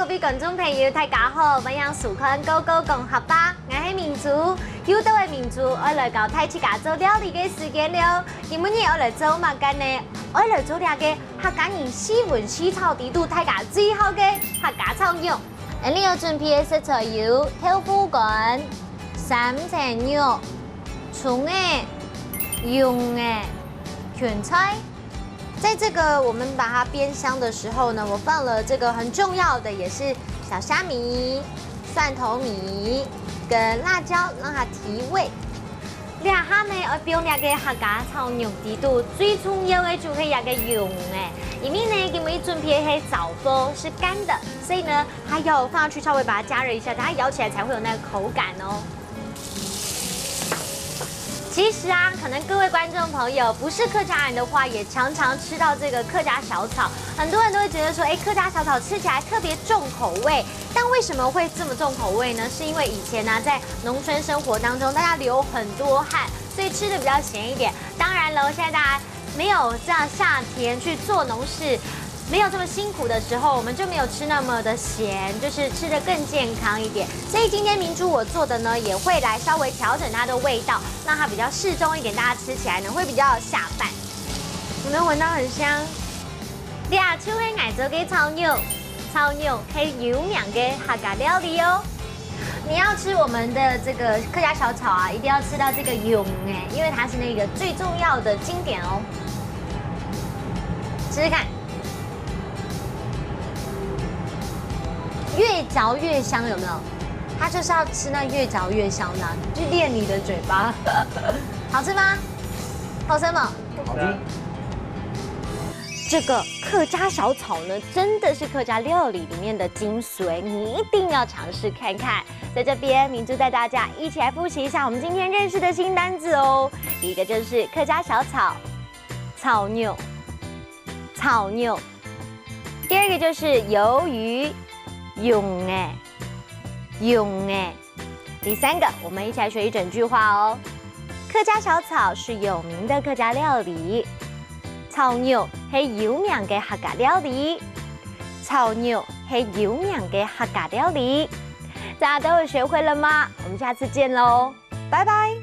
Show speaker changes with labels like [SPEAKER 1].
[SPEAKER 1] 各位观众朋友，大家好，欢迎收看《高高讲合吧》，我是民主，有道的民主，我来到太七家做料理的时间了。今日我来做乜干呢？我来做两个客家人喜闻喜炒地度大家最好的客家炒肉。你要准备的食材有豆腐干、三层肉、葱诶、用诶、芹菜。 在这个我们把它煸香的时候呢，我放了这个很重要的，也是小虾米、蒜头米跟辣椒，让它提味。两下呢，我标两个客家炒肉地度最重要的就是那个用诶，因为呢，因为准备的枣包是干的，所以呢，还要放上去稍微把它加热一下，它咬起来才会有那个口感哦。 其实啊，可能各位观众朋友不是客家人的话，也常常吃到这个客家小炒。很多人都会觉得说，哎，客家小炒吃起来特别重口味。但为什么会这么重口味呢？是因为以前呢，在农村生活当中，大家流很多汗，所以吃的比较咸一点。当然了，现在大家没有这样下田去做农事。 没有这么辛苦的时候，我们就没有吃那么的咸，就是吃得更健康一点。所以今天明珠我做的呢，也会来稍微调整它的味道，让它比较适中一点，大家吃起来呢会比较下饭。有没有闻到很香？俩秋黑矮做给炒肉，炒肉可以有两个客家料理哦。你要吃我们的这个客家小炒啊，一定要吃到这个蛹哎，因为它是那个最重要的经典哦。试试看。 越嚼越香，有没有？它就是要吃那越嚼越香的，去练你的嘴巴。好吃吗？好吃吗？
[SPEAKER 2] 好吃。
[SPEAKER 1] 这个客家小炒呢，真的是客家料理里面的精髓，你一定要尝试看看。在这边，明珠带大家一起来复习一下我们今天认识的新单字哦。第一个就是客家小炒，炒肉，炒肉。第二个就是鱿鱼。 用哎，用哎。第三个，我们一起来学一整句话哦。客家小炒是有名的客家料理，炒肉是有名的客家料理，炒肉是有名的客家料理。大家都有学会了吗？我们下次见喽，拜拜。